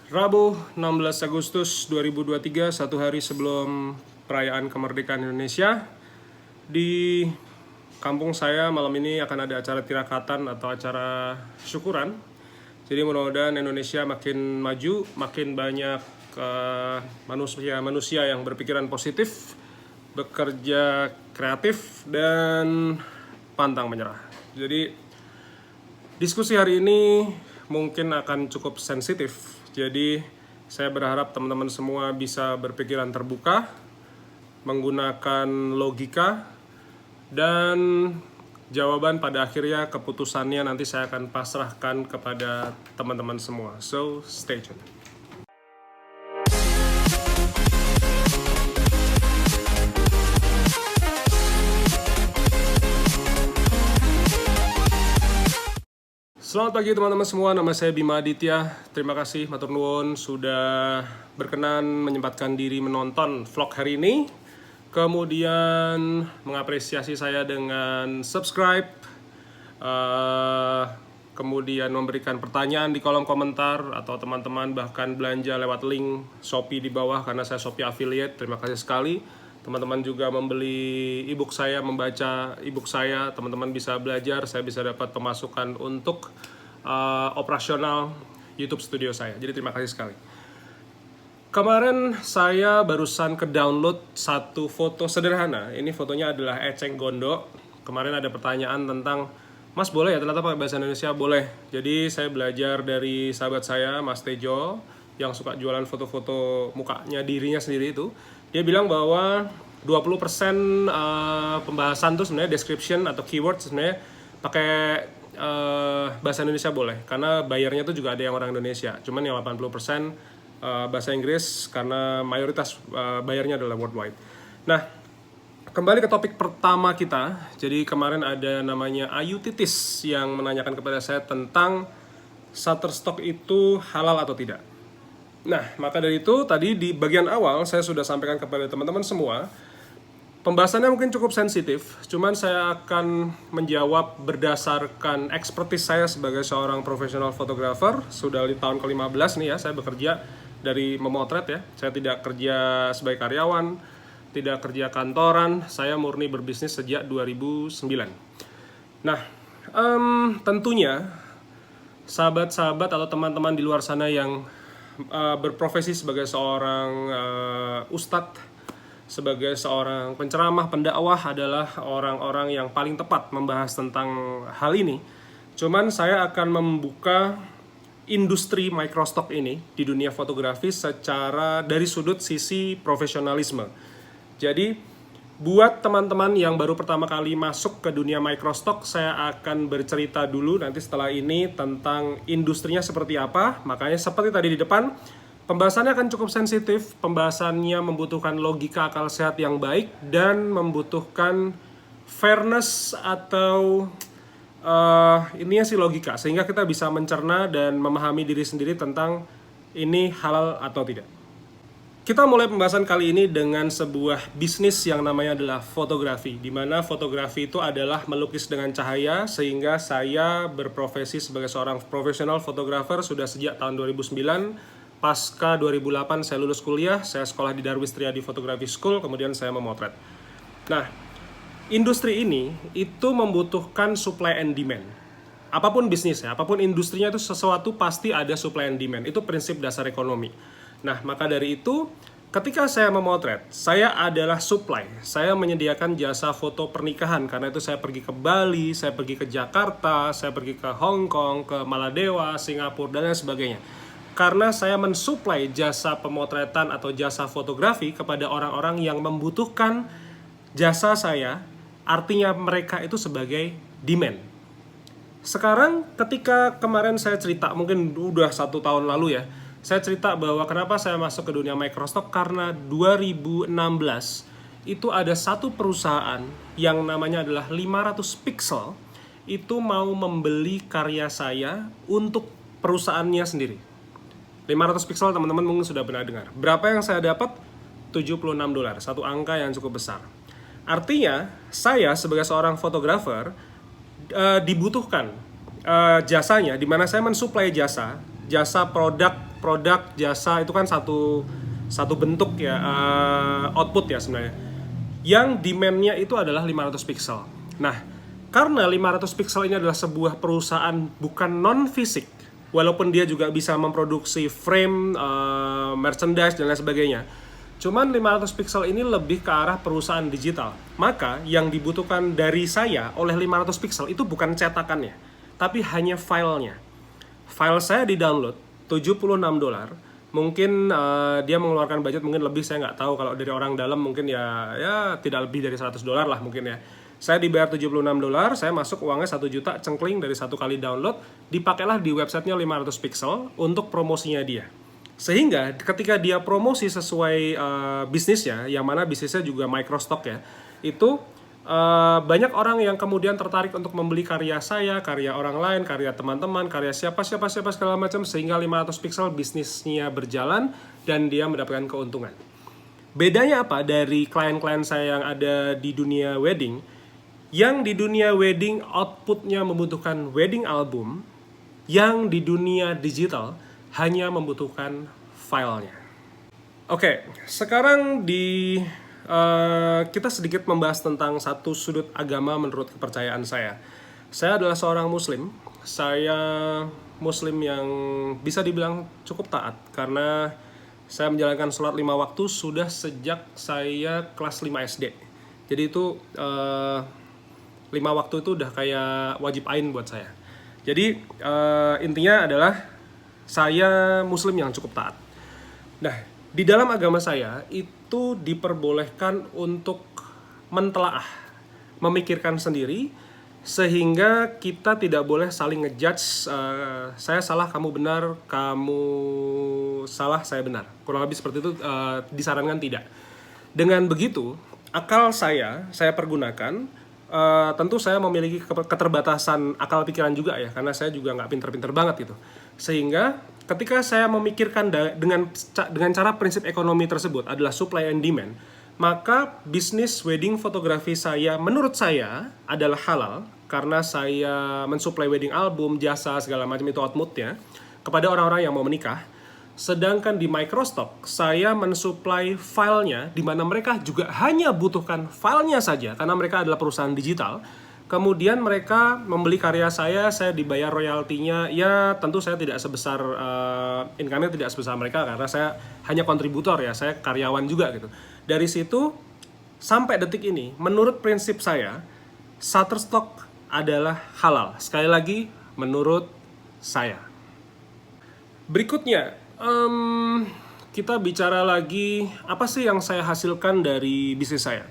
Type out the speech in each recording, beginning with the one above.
Rabu 16 Agustus 2023, satu hari sebelum perayaan kemerdekaan Indonesia. Di kampung saya malam ini akan ada acara tirakatan atau acara syukuran. Jadi mudah-mudahan Indonesia makin maju, makin banyak manusia yang berpikiran positif, bekerja kreatif, dan pantang menyerah. Jadi diskusi hari ini mungkin akan cukup sensitif. Jadi saya berharap teman-teman semua bisa berpikiran terbuka, menggunakan logika, dan jawaban pada akhirnya keputusannya nanti saya akan pasrahkan kepada teman-teman semua. So, stay tuned. Selamat pagi teman-teman semua, nama saya Bima Aditya. Terima kasih matur nuwun sudah berkenan menyempatkan diri menonton vlog hari ini. Kemudian mengapresiasi saya dengan subscribe, kemudian memberikan pertanyaan di kolom komentar, atau teman-teman bahkan belanja lewat link Shopee di bawah karena saya Shopee affiliate. Terima kasih sekali. Teman-teman juga membeli ebook saya, membaca ebook saya, teman-teman bisa belajar, saya bisa dapat pemasukan untuk operasional YouTube studio saya. Jadi terima kasih sekali. Kemarin saya barusan ke-download satu foto sederhana. Ini fotonya adalah eceng gondok. Kemarin ada pertanyaan tentang, Mas boleh ya ternyata pakai bahasa Indonesia? Boleh. Jadi saya belajar dari sahabat saya, Mas Tejo, yang suka jualan foto-foto mukanya dirinya sendiri itu. Dia bilang bahwa 20% pembahasan tuh sebenarnya description atau keyword sebenarnya pakai bahasa Indonesia boleh, karena bayarnya tuh juga ada yang orang Indonesia. Cuman yang 80% bahasa Inggris karena mayoritas bayarnya adalah worldwide. Nah, kembali ke topik pertama kita. Jadi kemarin ada namanya Ayu Titis yang menanyakan kepada saya tentang Shutterstock itu halal atau tidak. Nah, maka dari itu tadi di bagian awal saya sudah sampaikan kepada teman-teman semua. Pembahasannya mungkin cukup sensitif, cuman saya akan menjawab berdasarkan expertise saya sebagai seorang profesional fotografer. Sudah di tahun ke-15 nih ya, saya bekerja dari memotret ya. Saya tidak kerja sebagai karyawan, tidak kerja kantoran, saya murni berbisnis sejak 2009. Nah, tentunya sahabat-sahabat atau teman-teman di luar sana yang berprofesi sebagai seorang ustadz, sebagai seorang penceramah, pendakwah adalah orang-orang yang paling tepat membahas tentang hal ini. Cuman saya akan membuka industri microstock ini di dunia fotografi secara dari sudut sisi profesionalisme. Jadi buat teman-teman yang baru pertama kali masuk ke dunia microstock, saya akan bercerita dulu nanti setelah ini tentang industrinya seperti apa. Makanya seperti tadi di depan, pembahasannya akan cukup sensitif, pembahasannya membutuhkan logika akal sehat yang baik dan membutuhkan fairness atau ininya sih logika, sehingga kita bisa mencerna dan memahami diri sendiri tentang ini halal atau tidak. Kita mulai pembahasan kali ini dengan sebuah bisnis yang namanya adalah fotografi, di mana fotografi itu adalah melukis dengan cahaya, sehingga saya berprofesi sebagai seorang profesional fotografer sudah sejak tahun 2009. Pasca 2008 saya lulus kuliah, saya sekolah di Darwis Triadi Photography School, kemudian saya memotret. Nah, industri ini itu membutuhkan supply and demand. Apapun bisnisnya, apapun industrinya itu sesuatu pasti ada supply and demand. Itu prinsip dasar ekonomi. Nah, maka dari itu, ketika saya memotret, saya adalah supply. Saya menyediakan jasa foto pernikahan, karena itu saya pergi ke Bali, saya pergi ke Jakarta, saya pergi ke Hong Kong, ke Maladewa, Singapura, dan lain sebagainya. Karena saya mensuplai jasa pemotretan atau jasa fotografi kepada orang-orang yang membutuhkan jasa saya, artinya mereka itu sebagai demand. Sekarang ketika kemarin saya cerita, mungkin udah 1 tahun lalu ya, saya cerita bahwa kenapa saya masuk ke dunia microstock, karena 2016 itu ada satu perusahaan yang namanya adalah 500 Pixel itu mau membeli karya saya untuk perusahaannya sendiri. 500 Pixel teman-teman mungkin sudah pernah dengar. Berapa yang saya dapat? $76, satu angka yang cukup besar. Artinya saya sebagai seorang fotografer dibutuhkan jasanya, di mana saya mensuplai jasa produk produk, jasa itu kan satu bentuk ya, output ya sebenarnya. Yang demand-nya itu adalah 500 pixel. Nah, karena 500 pixel ini adalah sebuah perusahaan bukan non-fisik, walaupun dia juga bisa memproduksi frame, merchandise, dan lain sebagainya. Cuman 500 pixel ini lebih ke arah perusahaan digital. Maka yang dibutuhkan dari saya oleh 500 pixel itu bukan cetakannya, tapi hanya filenya. File saya di-download $76. Mungkin dia mengeluarkan budget mungkin lebih, saya nggak tahu. Kalau dari orang dalam mungkin ya tidak lebih dari $100 lah mungkin ya. Saya dibayar $76, saya masuk uangnya 1 juta cengkling dari satu kali download, dipakailah di websitenya 500 pixel untuk promosinya dia. Sehingga ketika dia promosi sesuai bisnisnya, yang mana bisnisnya juga microstock ya, itu banyak orang yang kemudian tertarik untuk membeli karya saya, karya orang lain, karya teman-teman, karya siapa segala macam, sehingga 500 pixel bisnisnya berjalan dan dia mendapatkan keuntungan. Bedanya apa dari klien-klien saya yang ada di dunia wedding? Yang di dunia wedding outputnya membutuhkan wedding album, yang di dunia digital hanya membutuhkan filenya. Oke, sekarang kita sedikit membahas tentang satu sudut agama menurut kepercayaan saya. Saya adalah seorang muslim. Saya muslim yang bisa dibilang cukup taat, karena saya menjalankan sholat 5 waktu sudah sejak saya kelas 5 SD. Jadi itu 5 waktu itu udah kayak wajib ain buat saya. Jadi intinya adalah saya muslim yang cukup taat. Nah, di dalam agama saya itu diperbolehkan untuk mentelaah, memikirkan sendiri, sehingga kita tidak boleh saling ngejudge, saya salah, kamu benar, kamu salah, saya benar. Kurang lebih seperti itu, disarankan tidak. Dengan begitu, akal saya pergunakan. Tentu saya memiliki keterbatasan akal pikiran juga ya, karena saya juga nggak pinter-pinter banget gitu. Sehingga ketika saya memikirkan dengan cara prinsip ekonomi tersebut adalah supply and demand, maka bisnis wedding fotografi saya menurut saya adalah halal, karena saya mensuplai wedding album, jasa, segala macam itu outputnya kepada orang-orang yang mau menikah. Sedangkan di Microstock, saya mensuplai filenya, di mana mereka juga hanya butuhkan filenya saja, karena mereka adalah perusahaan digital. Kemudian mereka membeli karya saya dibayar royaltinya. Ya tentu saya tidak sebesar, income-nya tidak sebesar mereka, karena saya hanya kontributor ya, saya karyawan juga gitu. Dari situ, sampai detik ini, menurut prinsip saya, Shutterstock adalah halal. Sekali lagi, menurut saya. Berikutnya, kita bicara lagi apa sih yang saya hasilkan dari bisnis saya.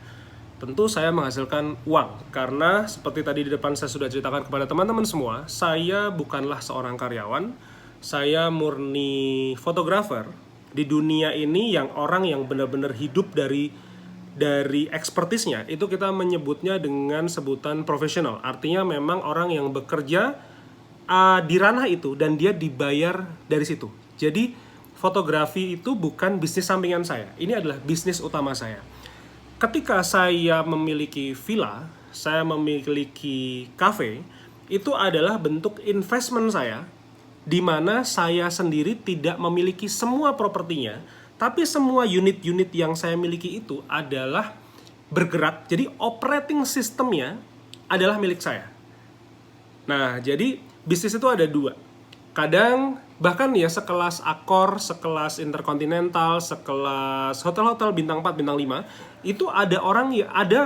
Tentu saya menghasilkan uang, karena seperti tadi di depan saya sudah ceritakan kepada teman-teman semua, saya bukanlah seorang karyawan, saya murni fotografer di dunia ini yang orang yang benar-benar hidup dari ekspertisnya. Itu kita menyebutnya dengan sebutan profesional, artinya memang orang yang bekerja di ranah itu dan dia dibayar dari situ. Jadi fotografi itu bukan bisnis sampingan saya, ini adalah bisnis utama saya. Ketika saya memiliki villa, saya memiliki cafe, itu adalah bentuk investment saya, di mana saya sendiri tidak memiliki semua propertinya, tapi semua unit-unit yang saya miliki itu adalah bergerak, jadi operating systemnya adalah milik saya. Nah, jadi bisnis itu ada dua. Kadang bahkan ya sekelas Accor, sekelas Intercontinental, sekelas hotel-hotel bintang 4, bintang 5, itu ada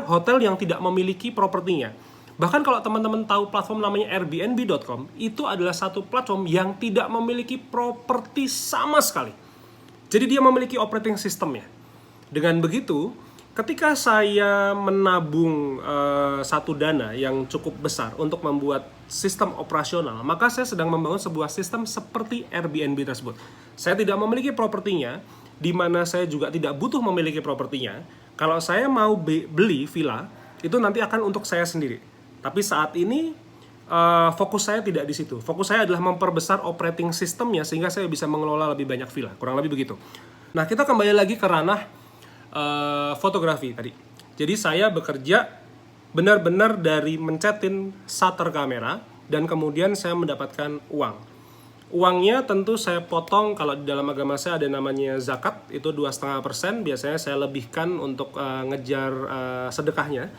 hotel yang tidak memiliki propertinya. Bahkan kalau teman-teman tahu platform namanya Airbnb.com, itu adalah satu platform yang tidak memiliki properti sama sekali. Jadi dia memiliki operating systemnya. Dengan begitu, ketika saya menabung satu dana yang cukup besar untuk membuat sistem operasional, maka saya sedang membangun sebuah sistem seperti Airbnb tersebut. Saya tidak memiliki propertinya, di mana saya juga tidak butuh memiliki propertinya. Kalau saya mau beli villa, itu nanti akan untuk saya sendiri. Tapi saat ini fokus saya tidak di situ. Fokus saya adalah memperbesar operating systemnya sehingga saya bisa mengelola lebih banyak villa. Kurang lebih begitu. Nah, kita kembali lagi ke ranah fotografi tadi. Jadi saya bekerja benar-benar dari mencetin shutter kamera dan kemudian saya mendapatkan uang. Uangnya tentu saya potong, kalau di dalam agama saya ada namanya zakat, itu 2,5%, biasanya saya lebihkan untuk ngejar sedekahnya.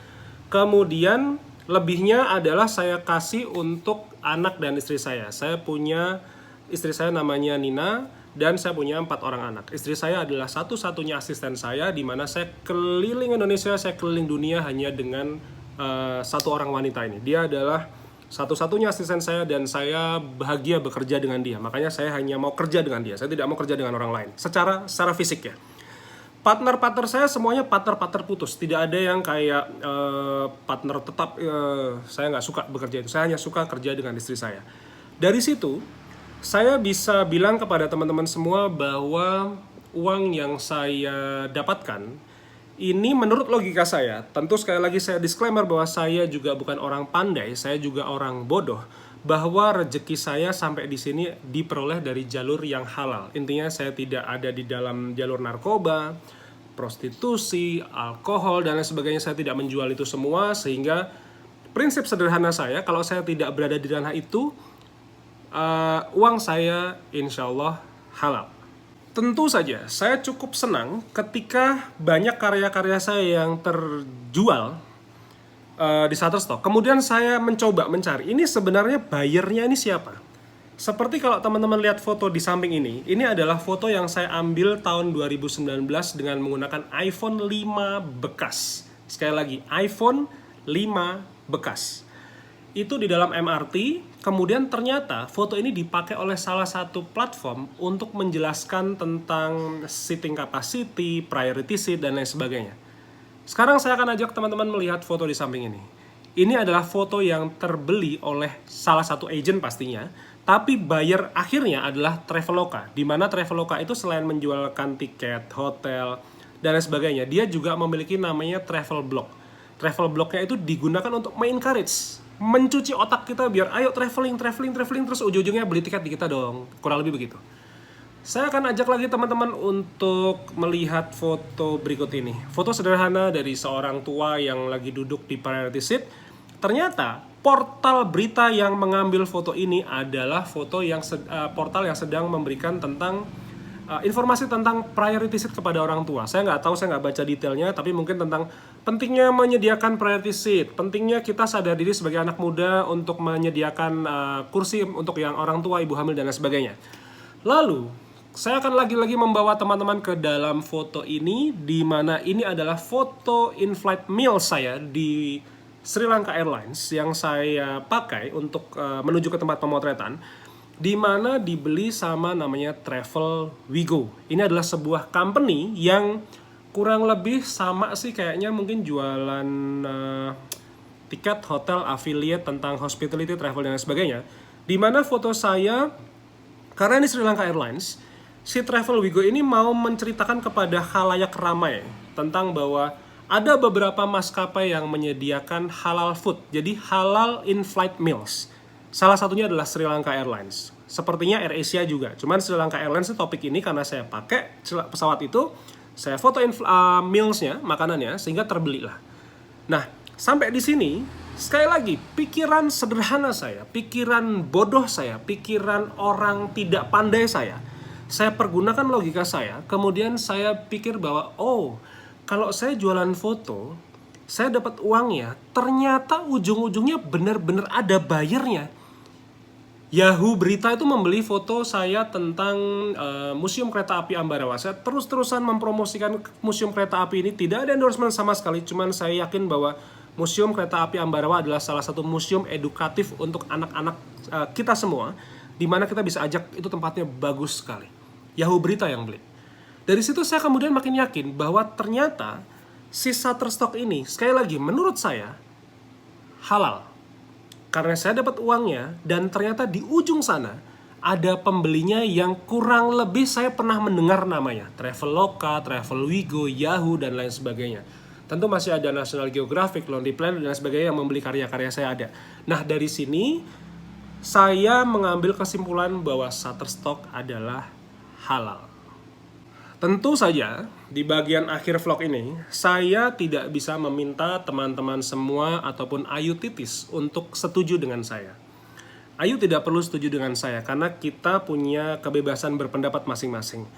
Kemudian lebihnya adalah saya kasih untuk anak dan istri saya. Saya punya istri saya namanya Nina, dan saya punya 4 orang anak. Istri saya adalah satu-satunya asisten saya, di mana saya keliling Indonesia, saya keliling dunia hanya dengan satu orang wanita ini. Dia adalah satu-satunya asisten saya, dan saya bahagia bekerja dengan dia. Makanya saya hanya mau kerja dengan dia. Saya tidak mau kerja dengan orang lain. Secara fisik ya. Partner-partner saya semuanya partner-partner putus. Tidak ada yang kayak partner tetap. Saya nggak suka bekerja itu. Saya hanya suka kerja dengan istri saya. Dari situ, saya bisa bilang kepada teman-teman semua bahwa uang yang saya dapatkan ini menurut logika saya, tentu sekali lagi saya disclaimer bahwa saya juga bukan orang pandai, saya juga orang bodoh, bahwa rezeki saya sampai di sini diperoleh dari jalur yang halal. Intinya saya tidak ada di dalam jalur narkoba, prostitusi, alkohol, dan lain sebagainya. Saya tidak menjual itu semua, sehingga prinsip sederhana saya, kalau saya tidak berada di ranah itu, uang saya insya Allah halal. Tentu saja, saya cukup senang ketika banyak karya-karya saya yang terjual di Shutterstock. Kemudian saya mencoba mencari, ini sebenarnya buyernya ini siapa? Seperti kalau teman-teman lihat foto di samping ini adalah foto yang saya ambil tahun 2019 dengan menggunakan iPhone 5 bekas. Sekali lagi, iPhone 5 bekas. Itu di dalam MRT, kemudian ternyata foto ini dipakai oleh salah satu platform untuk menjelaskan tentang seating capacity, priority seat, dan lain sebagainya. Sekarang saya akan ajak teman-teman melihat foto di samping ini. Ini adalah foto yang terbeli oleh salah satu agent pastinya, tapi buyer akhirnya adalah Traveloka, di mana Traveloka itu selain menjualkan tiket, hotel, dan lain sebagainya, dia juga memiliki namanya travel blog. Travel blognya itu digunakan untuk mengencourage, mencuci otak kita biar ayo traveling, terus ujung-ujungnya beli tiket di kita dong. Kurang lebih begitu. Saya akan ajak lagi teman-teman untuk melihat foto berikut ini. Foto sederhana dari seorang tua yang lagi duduk di priority seat. Ternyata portal berita yang mengambil foto ini adalah portal yang sedang memberikan tentang informasi tentang priority seat kepada orang tua. Saya nggak tahu, saya nggak baca detailnya, tapi mungkin tentang pentingnya menyediakan priority seat, pentingnya kita sadar diri sebagai anak muda untuk menyediakan kursi untuk yang orang tua, ibu hamil, dan lain sebagainya. Lalu, saya akan lagi-lagi membawa teman-teman ke dalam foto ini, di mana ini adalah foto in-flight meal saya di Sri Lanka Airlines yang saya pakai untuk menuju ke tempat pemotretan, di mana dibeli sama namanya Travel Wigo. Ini adalah sebuah company yang kurang lebih sama sih kayaknya, mungkin jualan tiket, hotel, affiliate tentang hospitality, travel, dan lain sebagainya. Di mana foto saya, karena ini Sri Lanka Airlines, si Travel Wigo ini mau menceritakan kepada khalayak ramai tentang bahwa ada beberapa maskapai yang menyediakan halal food, jadi halal in-flight meals. Salah satunya adalah Sri Lanka Airlines. Sepertinya AirAsia juga. Cuman Sri Lanka Airlines itu topik ini karena saya pakai pesawat itu, saya fotoin mealsnya, makanannya, sehingga terbeli lah. Nah, sampai di sini, sekali lagi, pikiran sederhana saya, pikiran bodoh saya, pikiran orang tidak pandai saya pergunakan logika saya, kemudian saya pikir bahwa, kalau saya jualan foto, saya dapat uangnya, ternyata ujung-ujungnya benar-benar ada bayarnya. Yahoo Berita itu membeli foto saya tentang Museum Kereta Api Ambarawa. Saya terus-terusan mempromosikan Museum Kereta Api ini, tidak ada endorsement sama sekali, cuman saya yakin bahwa Museum Kereta Api Ambarawa adalah salah satu museum edukatif untuk anak-anak kita semua, di mana kita bisa ajak, itu tempatnya bagus sekali. Yahoo Berita yang beli. Dari situ saya kemudian makin yakin bahwa ternyata si Shutterstock ini, sekali lagi, menurut saya halal. Karena saya dapat uangnya, dan ternyata di ujung sana ada pembelinya yang kurang lebih saya pernah mendengar namanya. Traveloka, Travel Wigo, Yahoo, dan lain sebagainya. Tentu masih ada National Geographic, Lonely Planet, dan sebagainya yang membeli karya-karya saya ada. Nah, dari sini saya mengambil kesimpulan bahwa Shutterstock adalah halal. Tentu saja, di bagian akhir vlog ini, saya tidak bisa meminta teman-teman semua ataupun Ayu Titis untuk setuju dengan saya. Ayu tidak perlu setuju dengan saya karena kita punya kebebasan berpendapat masing-masing.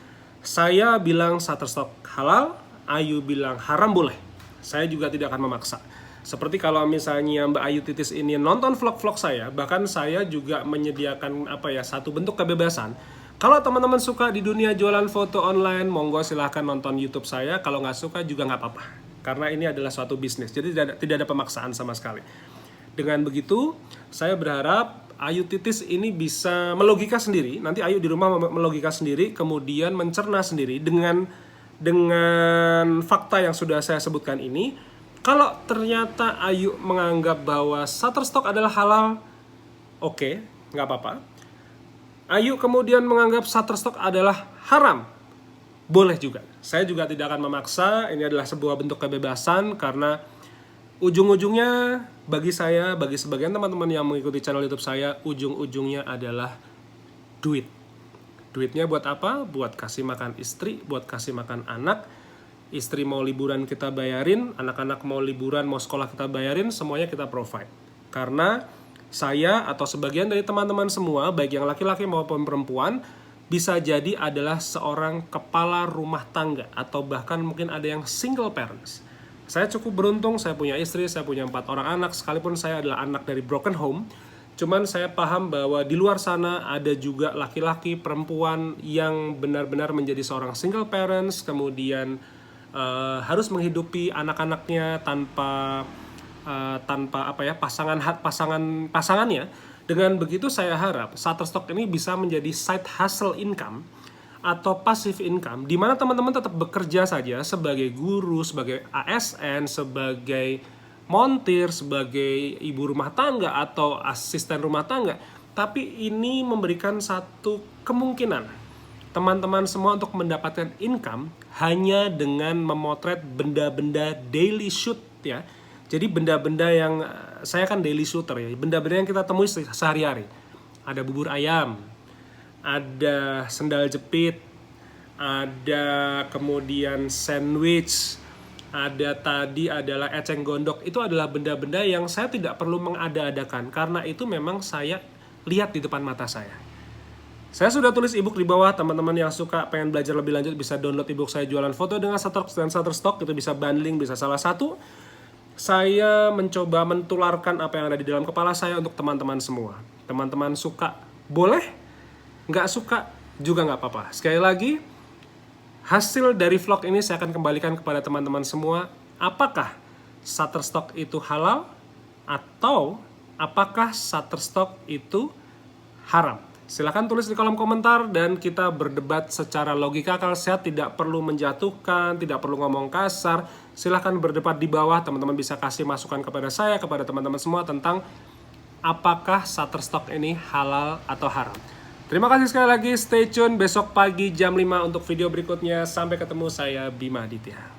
Saya bilang Shutterstock halal, Ayu bilang haram boleh. Saya juga tidak akan memaksa. Seperti kalau misalnya Mbak Ayu Titis ini nonton vlog-vlog saya, bahkan saya juga menyediakan satu bentuk kebebasan. Kalau teman-teman suka di dunia jualan foto online, monggo silahkan nonton YouTube saya. Kalau nggak suka juga nggak apa-apa. Karena ini adalah suatu bisnis, jadi tidak ada pemaksaan sama sekali. Dengan begitu, saya berharap Ayu Titis ini bisa melogika sendiri. Nanti Ayu di rumah melogika sendiri, kemudian mencerna sendiri dengan fakta yang sudah saya sebutkan ini. Kalau ternyata Ayu menganggap bahwa Shutterstock adalah halal, oke, nggak apa-apa. Ayu kemudian menganggap Shutterstock adalah haram, boleh juga. Saya juga tidak akan memaksa, ini adalah sebuah bentuk kebebasan karena ujung-ujungnya bagi saya, bagi sebagian teman-teman yang mengikuti channel YouTube saya, ujung-ujungnya adalah duit. Duitnya buat apa? Buat kasih makan istri, buat kasih makan anak. Istri mau liburan kita bayarin, anak-anak mau liburan, mau sekolah kita bayarin, semuanya kita provide. Karena saya atau sebagian dari teman-teman semua, baik yang laki-laki maupun perempuan, bisa jadi adalah seorang kepala rumah tangga atau bahkan mungkin ada yang single parents. Saya cukup beruntung, saya punya istri, saya punya 4 orang anak, sekalipun saya adalah anak dari broken home. Cuman saya paham bahwa di luar sana ada juga laki-laki, perempuan yang benar-benar menjadi seorang single parents, kemudian harus menghidupi anak-anaknya tanpa pasangannya. Dengan begitu saya harap Shutterstock ini bisa menjadi side hustle income atau passive income, di mana teman-teman tetap bekerja saja sebagai guru, sebagai ASN, sebagai montir, sebagai ibu rumah tangga atau asisten rumah tangga. Tapi ini memberikan satu kemungkinan teman-teman semua untuk mendapatkan income hanya dengan memotret benda-benda daily shoot ya. Jadi benda-benda yang saya kan daily shooter ya, benda-benda yang kita temui sehari-hari. Ada bubur ayam, ada sendal jepit, ada kemudian sandwich, ada tadi adalah eceng gondok. Itu adalah benda-benda yang saya tidak perlu mengada-adakan karena itu memang saya lihat di depan mata saya. Saya sudah tulis ebook di bawah, teman-teman yang suka pengen belajar lebih lanjut bisa download ebook saya jualan foto dengan Shutterstock, itu bisa bundling, bisa salah satu. Saya mencoba mentularkan apa yang ada di dalam kepala saya untuk teman-teman semua. Teman-teman suka, boleh. Nggak suka, juga nggak apa-apa. Sekali lagi, hasil dari vlog ini saya akan kembalikan kepada teman-teman semua. Apakah Shutterstock itu halal? Atau apakah Shutterstock itu haram? Silahkan tulis di kolom komentar dan kita berdebat secara logika akal sehat, tidak perlu menjatuhkan, tidak perlu ngomong kasar. Silahkan berdebat di bawah, teman-teman bisa kasih masukan kepada saya, kepada teman-teman semua tentang apakah Shutterstock ini halal atau haram. Terima kasih sekali lagi, stay tune besok pagi jam 5 untuk video berikutnya. Sampai ketemu, saya Bima Aditya.